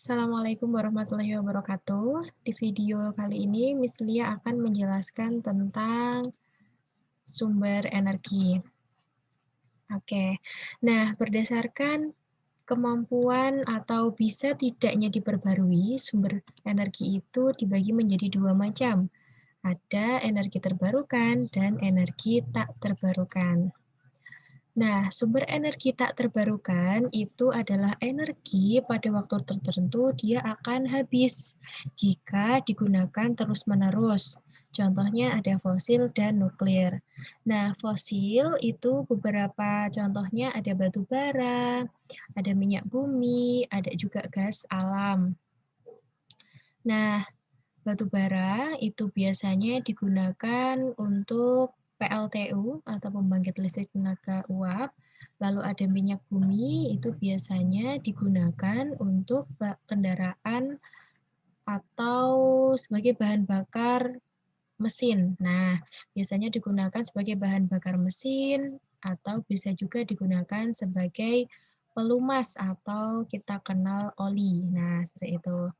Assalamualaikum warahmatullahi wabarakatuh. Di video kali ini, Miss Lia akan menjelaskan tentang sumber energi. Oke, nah berdasarkan kemampuan atau bisa tidaknya diperbarui, sumber energi itu dibagi menjadi dua macam. Ada energi terbarukan dan energi tak terbarukan. Nah, sumber energi tak terbarukan itu adalah energi pada waktu tertentu dia akan habis jika digunakan terus-menerus. Contohnya ada fosil dan nuklir. Nah, fosil itu beberapa contohnya ada batu bara, ada minyak bumi, ada juga gas alam. Nah, batu bara itu biasanya digunakan untuk PLTU atau pembangkit listrik tenaga uap. Lalu ada minyak bumi itu biasanya digunakan untuk kendaraan atau sebagai bahan bakar mesin. Nah, biasanya digunakan sebagai bahan bakar mesin atau bisa juga digunakan sebagai pelumas atau kita kenal oli. Nah, seperti itu.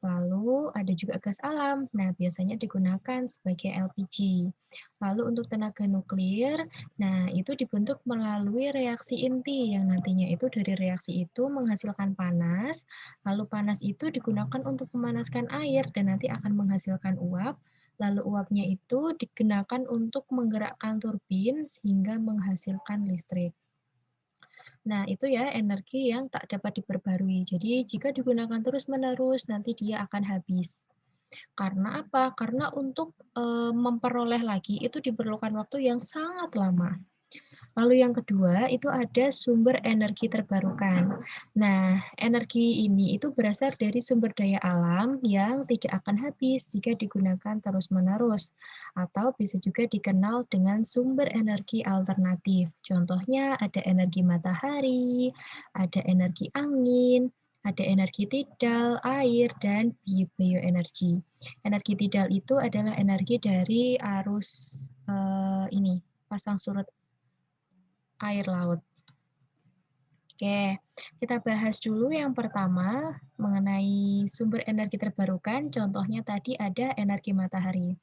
Lalu ada juga gas alam. Nah, biasanya digunakan sebagai LPG. Lalu untuk tenaga nuklir, nah itu dibentuk melalui reaksi inti yang nantinya itu dari reaksi itu menghasilkan panas. Lalu panas itu digunakan untuk memanaskan air dan nanti akan menghasilkan uap. Lalu uapnya itu digunakan untuk menggerakkan turbin sehingga menghasilkan listrik. Nah, itu ya energi yang tak dapat diperbarui. Jadi, jika digunakan terus-menerus, nanti dia akan habis. Karena apa? Karena untuk memperoleh lagi itu diperlukan waktu yang sangat lama. Lalu yang kedua, itu ada sumber energi terbarukan. Nah, energi ini itu berasal dari sumber daya alam yang tidak akan habis jika digunakan terus-menerus, atau bisa juga dikenal dengan sumber energi alternatif. Contohnya ada energi matahari, ada energi angin, ada energi tidal, air, dan bioenergi. Energi tidal itu adalah energi dari arus pasang surut air laut. Oke, kita bahas dulu yang pertama mengenai sumber energi terbarukan. Contohnya tadi ada energi matahari.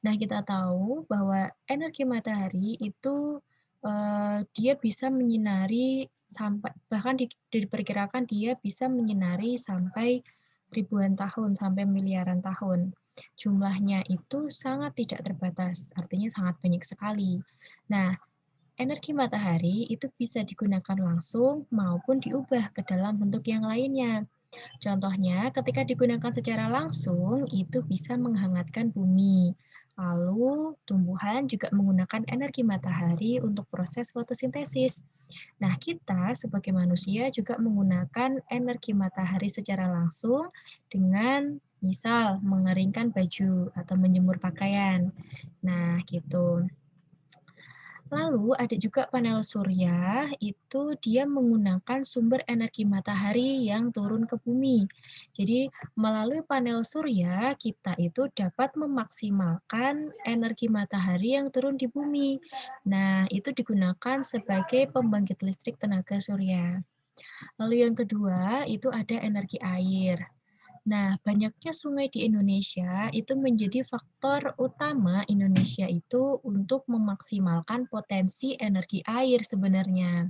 Nah, kita tahu bahwa energi matahari itu dia bisa menyinari sampai bahkan diperkirakan dia bisa menyinari sampai ribuan tahun, sampai miliaran tahun. Jumlahnya itu sangat tidak terbatas, artinya sangat banyak sekali. Nah, energi matahari itu bisa digunakan langsung maupun diubah ke dalam bentuk yang lainnya. Contohnya, ketika digunakan secara langsung, itu bisa menghangatkan bumi. Lalu, tumbuhan juga menggunakan energi matahari untuk proses fotosintesis. Nah, kita sebagai manusia juga menggunakan energi matahari secara langsung dengan misal mengeringkan baju atau menjemur pakaian. Nah, gitu. Lalu ada juga panel surya, itu dia menggunakan sumber energi matahari yang turun ke bumi. Jadi melalui panel surya kita itu dapat memaksimalkan energi matahari yang turun di bumi. Nah, itu digunakan sebagai pembangkit listrik tenaga surya. Lalu yang kedua itu ada energi air. Nah, banyaknya sungai di Indonesia itu menjadi faktor utama Indonesia itu untuk memaksimalkan potensi energi air sebenarnya.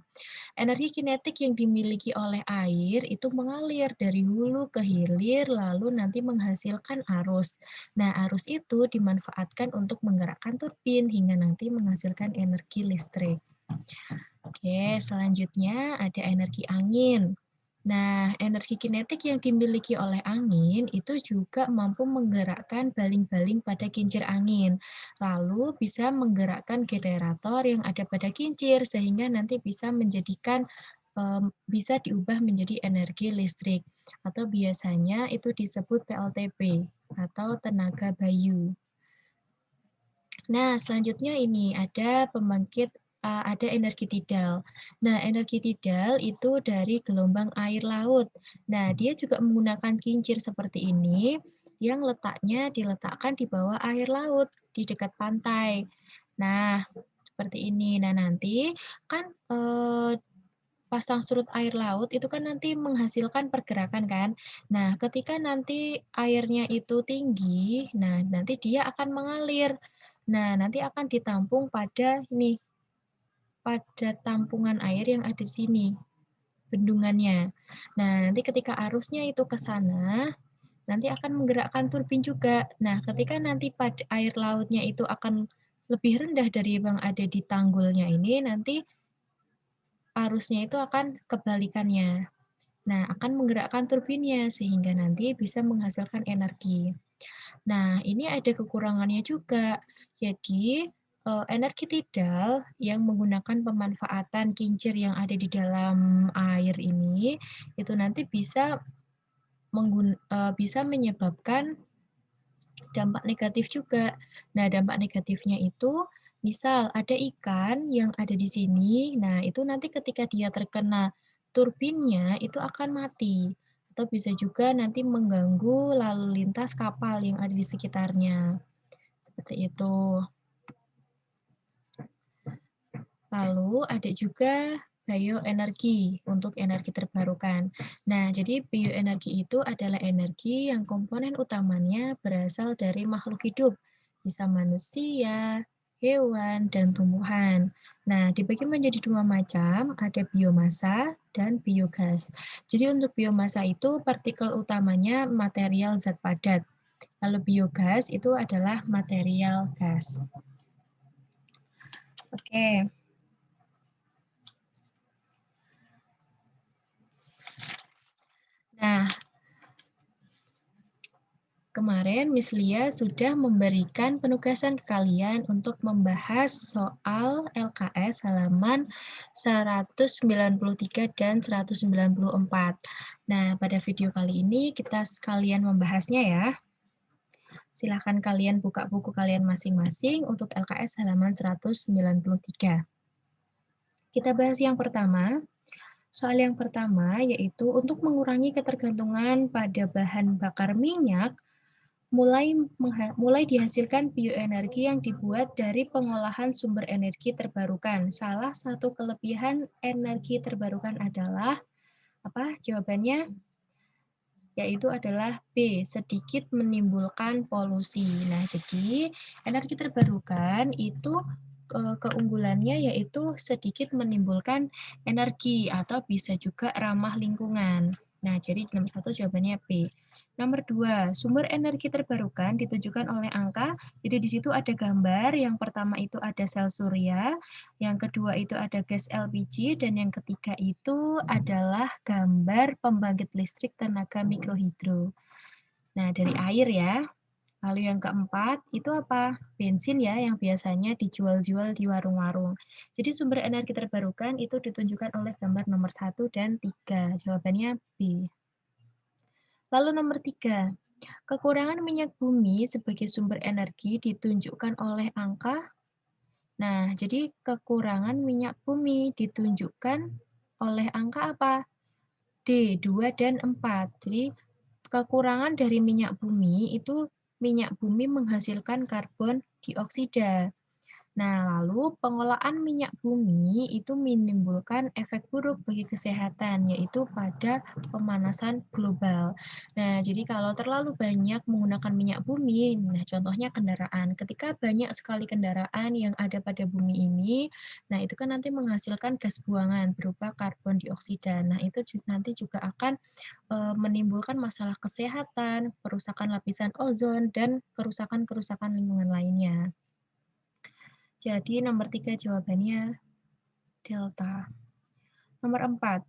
Energi kinetik yang dimiliki oleh air itu mengalir dari hulu ke hilir lalu nanti menghasilkan arus. Nah, arus itu dimanfaatkan untuk menggerakkan turbin hingga nanti menghasilkan energi listrik. Oke, selanjutnya ada energi angin. Nah, energi kinetik yang dimiliki oleh angin itu juga mampu menggerakkan baling-baling pada kincir angin. Lalu bisa menggerakkan generator yang ada pada kincir sehingga nanti bisa menjadikan bisa diubah menjadi energi listrik atau biasanya itu disebut PLTP atau tenaga bayu. Nah, selanjutnya ini ada ada energi tidal. Nah, energi tidal itu dari gelombang air laut. Nah, dia juga menggunakan kincir seperti ini yang letaknya diletakkan di bawah air laut di dekat pantai. Nah, seperti ini. Nah, nanti kan pasang surut air laut itu kan nanti menghasilkan pergerakan kan. Nah, ketika nanti airnya itu tinggi, nah nanti dia akan mengalir. Nah, nanti akan ditampung pada ini, pada tampungan air yang ada di sini, bendungannya. Nah, nanti ketika arusnya itu ke sana, nanti akan menggerakkan turbin juga. Nah, ketika nanti pada air lautnya itu akan lebih rendah dari yang ada di tanggulnya ini, nanti arusnya itu akan kebalikannya. Nah, akan menggerakkan turbinnya sehingga nanti bisa menghasilkan energi. Nah, ini ada kekurangannya juga. Jadi, energi tidal yang menggunakan pemanfaatan kincir yang ada di dalam air ini, itu nanti bisa menyebabkan dampak negatif juga. Nah, dampak negatifnya itu, misal ada ikan yang ada di sini, nah itu nanti ketika dia terkena turbinnya itu akan mati. Atau bisa juga nanti mengganggu lalu lintas kapal yang ada di sekitarnya. Seperti itu. Lalu ada juga bioenergi untuk energi terbarukan. Nah, jadi bioenergi itu adalah energi yang komponen utamanya berasal dari makhluk hidup, bisa manusia, hewan, dan tumbuhan. Nah, dibagi menjadi dua macam, ada biomasa dan biogas. Jadi untuk biomasa itu partikel utamanya material zat padat, lalu biogas itu adalah material gas. Oke. Nah, kemarin Miss Lia sudah memberikan penugasan ke kalian untuk membahas soal LKS halaman 193 dan 194. Nah, pada video kali ini kita sekalian membahasnya ya. Silahkan kalian buka buku kalian masing-masing untuk LKS halaman 193. Kita bahas yang pertama. Soal yang pertama yaitu untuk mengurangi ketergantungan pada bahan bakar minyak, mulai dihasilkan bioenergi yang dibuat dari pengolahan sumber energi terbarukan. Salah satu kelebihan energi terbarukan adalah apa? Jawabannya yaitu adalah B, sedikit menimbulkan polusi. Nah, jadi energi terbarukan itu keunggulannya yaitu sedikit menimbulkan energi atau bisa juga ramah lingkungan. Nah, jadi nomor 1 jawabannya B. Nomor 2, sumber energi terbarukan ditunjukkan oleh angka. Jadi di situ ada gambar, yang pertama itu ada sel surya, yang kedua itu ada gas LPG, dan yang ketiga itu adalah gambar pembangkit listrik tenaga mikrohidro. Nah, dari air ya. Lalu yang keempat, itu apa? Bensin ya, yang biasanya dijual-jual di warung-warung. Jadi sumber energi terbarukan itu ditunjukkan oleh gambar nomor 1 dan 3. Jawabannya B. Lalu nomor 3, kekurangan minyak bumi sebagai sumber energi ditunjukkan oleh angka. Nah, jadi kekurangan minyak bumi ditunjukkan oleh angka apa? D, 2 dan 4. Jadi kekurangan dari minyak bumi itu minyak bumi menghasilkan karbon dioksida. Nah, lalu pengolahan minyak bumi itu menimbulkan efek buruk bagi kesehatan, yaitu pada pemanasan global. Nah, jadi kalau terlalu banyak menggunakan minyak bumi, nah contohnya kendaraan. Ketika banyak sekali kendaraan yang ada pada bumi ini, nah itu kan nanti menghasilkan gas buangan berupa karbon dioksida. Nah, itu nanti juga akan menimbulkan masalah kesehatan, kerusakan lapisan ozon, dan kerusakan-kerusakan lingkungan lainnya. Jadi nomor 3 jawabannya delta. Nomor 4,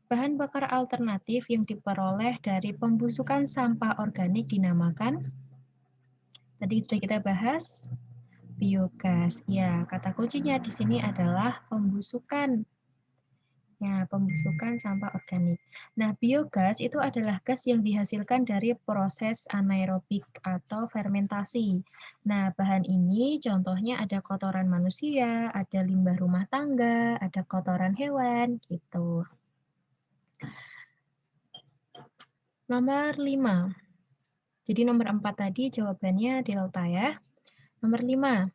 bahan bakar alternatif yang diperoleh dari pembusukan sampah organik dinamakan, tadi sudah kita bahas, biogas. Ya, kata kuncinya di sini adalah pembusukan. Ya, pembusukan sampah organik. Nah, biogas itu adalah gas yang dihasilkan dari proses anaerobik atau fermentasi. Nah, bahan ini contohnya ada kotoran manusia, ada limbah rumah tangga, ada kotoran hewan, gitu. Nomor 5. Jadi nomor 4 tadi jawabannya delta ya. Nomor 5.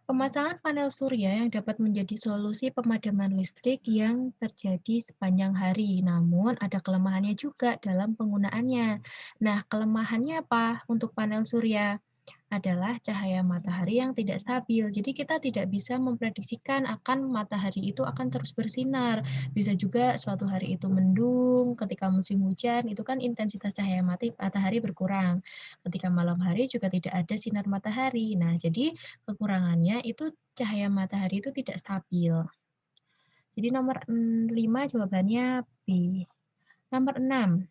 Pemasangan panel surya yang dapat menjadi solusi pemadaman listrik yang terjadi sepanjang hari, namun ada kelemahannya juga dalam penggunaannya. Nah, kelemahannya apa untuk panel surya? Adalah cahaya matahari yang tidak stabil. Jadi kita tidak bisa memprediksikan akan matahari itu akan terus bersinar. Bisa juga suatu hari itu mendung, ketika musim hujan itu kan intensitas cahaya matahari berkurang. Ketika malam hari juga tidak ada sinar matahari. Nah, jadi kekurangannya itu cahaya matahari itu tidak stabil. Jadi nomor 5 jawabannya B. Nomor 6.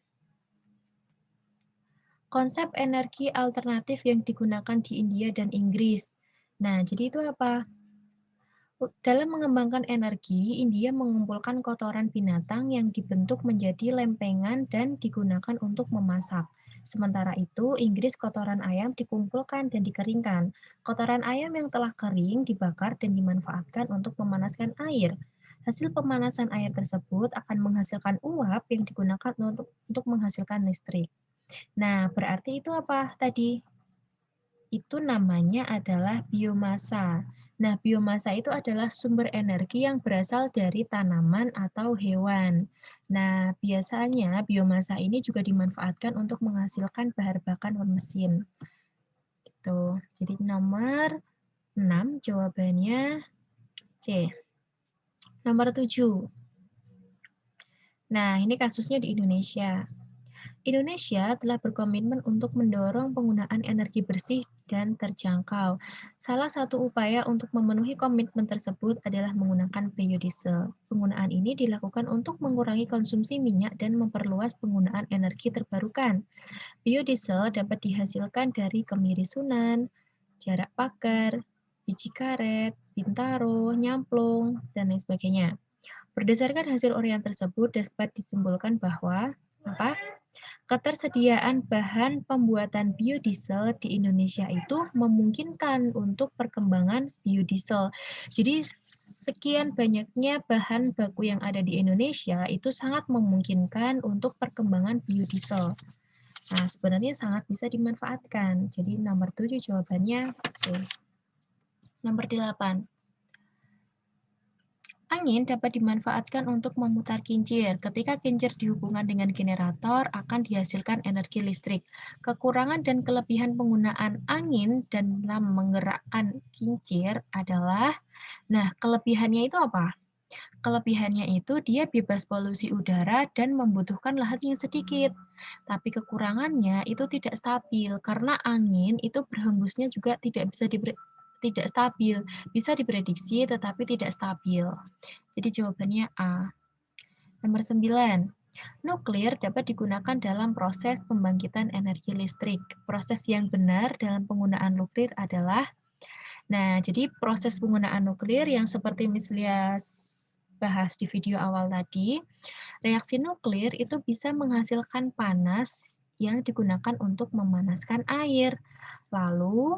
Konsep energi alternatif yang digunakan di India dan Inggris. Nah, jadi itu apa? Dalam mengembangkan energi, India mengumpulkan kotoran binatang yang dibentuk menjadi lempengan dan digunakan untuk memasak. Sementara itu, Inggris kotoran ayam dikumpulkan dan dikeringkan. Kotoran ayam yang telah kering dibakar dan dimanfaatkan untuk memanaskan air. Hasil pemanasan air tersebut akan menghasilkan uap yang digunakan untuk menghasilkan listrik. Nah, berarti itu apa tadi? Itu namanya adalah biomasa. Nah, biomasa itu adalah sumber energi yang berasal dari tanaman atau hewan. Nah, biasanya biomasa ini juga dimanfaatkan untuk menghasilkan bahan bakar mesin. Itu. Jadi nomor 6 jawabannya C. Nomor 7. Nah, ini kasusnya di Indonesia. Indonesia telah berkomitmen untuk mendorong penggunaan energi bersih dan terjangkau. Salah satu upaya untuk memenuhi komitmen tersebut adalah menggunakan biodiesel. Penggunaan ini dilakukan untuk mengurangi konsumsi minyak dan memperluas penggunaan energi terbarukan. Biodiesel dapat dihasilkan dari kemiri Sunan, jarak pakar, biji karet, bintaro, nyamplung, dan lain sebagainya. Berdasarkan hasil uraian tersebut dapat disimpulkan bahwa apa? Ketersediaan bahan pembuatan biodiesel di Indonesia itu memungkinkan untuk perkembangan biodiesel. Jadi sekian banyaknya bahan baku yang ada di Indonesia itu sangat memungkinkan untuk perkembangan biodiesel. Nah, sebenarnya sangat bisa dimanfaatkan. Jadi nomor 7 jawabannya C. Nomor 8. Angin dapat dimanfaatkan untuk memutar kincir. Ketika kincir dihubungkan dengan generator, akan dihasilkan energi listrik. Kekurangan dan kelebihan penggunaan angin dalam menggerakkan kincir adalah, nah, kelebihannya itu apa? Kelebihannya itu dia bebas polusi udara dan membutuhkan lahan yang sedikit. Tapi kekurangannya itu tidak stabil karena angin itu berhembusnya juga tidak stabil. Bisa diprediksi tetapi tidak stabil. Jadi jawabannya A. Nomor 9. Nuklir dapat digunakan dalam proses pembangkitan energi listrik. Proses yang benar dalam penggunaan nuklir adalah, nah, jadi proses penggunaan nuklir yang seperti misalnya bahas di video awal tadi, reaksi nuklir itu bisa menghasilkan panas yang digunakan untuk memanaskan air. Lalu,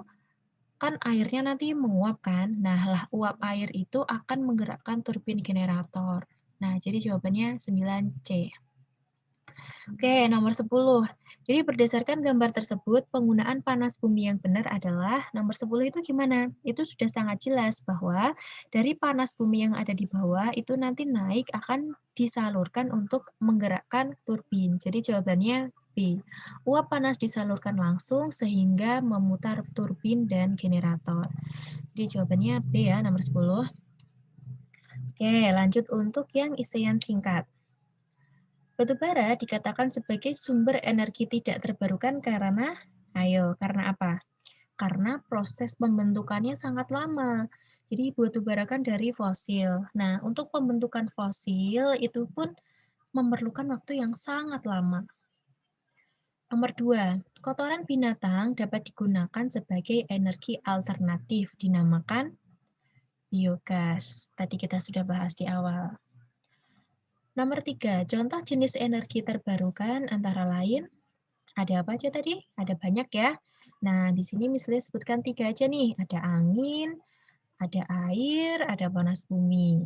kan airnya nanti menguap kan? Nah, lah uap air itu akan menggerakkan turbin generator. Nah, jadi jawabannya 9C. Oke, nomor 10. Jadi berdasarkan gambar tersebut, penggunaan panas bumi yang benar adalah nomor 10 itu gimana? Itu sudah sangat jelas bahwa dari panas bumi yang ada di bawah itu nanti naik akan disalurkan untuk menggerakkan turbin. Jadi jawabannya B. Uap panas disalurkan langsung sehingga memutar turbin dan generator. Jadi jawabannya B ya, nomor 10. Oke, lanjut untuk yang isian singkat. Batu bara dikatakan sebagai sumber energi tidak terbarukan karena apa? Karena proses pembentukannya sangat lama. Jadi batu bara kan dari fosil. Nah, untuk pembentukan fosil itu pun memerlukan waktu yang sangat lama. Nomor 2, kotoran binatang dapat digunakan sebagai energi alternatif, dinamakan biogas. Tadi kita sudah bahas di awal. Nomor 3, contoh jenis energi terbarukan antara lain, ada apa aja tadi? Ada banyak ya. Nah, di sini misalnya sebutkan 3 aja nih. Ada angin, ada air, ada panas bumi.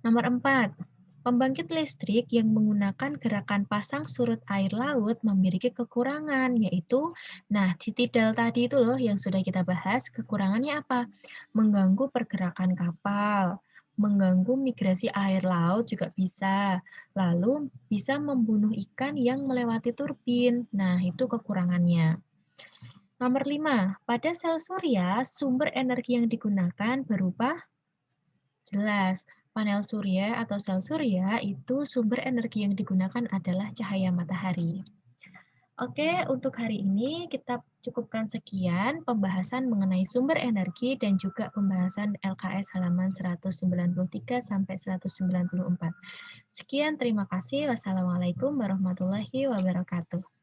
Nomor 4, Pembangkit listrik yang menggunakan gerakan pasang surut air laut memiliki kekurangan, yaitu, nah, ditidal tadi itu loh yang sudah kita bahas, kekurangannya apa? Mengganggu pergerakan kapal, mengganggu migrasi air laut juga bisa, lalu bisa membunuh ikan yang melewati turbin. Nah, itu kekurangannya. Nomor 5, pada sel surya, sumber energi yang digunakan berupa jelas, panel surya atau sel surya itu sumber energi yang digunakan adalah cahaya matahari. Oke, untuk hari ini kita cukupkan sekian pembahasan mengenai sumber energi dan juga pembahasan LKS halaman 193 sampai 194. Sekian, terima kasih. Wassalamualaikum warahmatullahi wabarakatuh.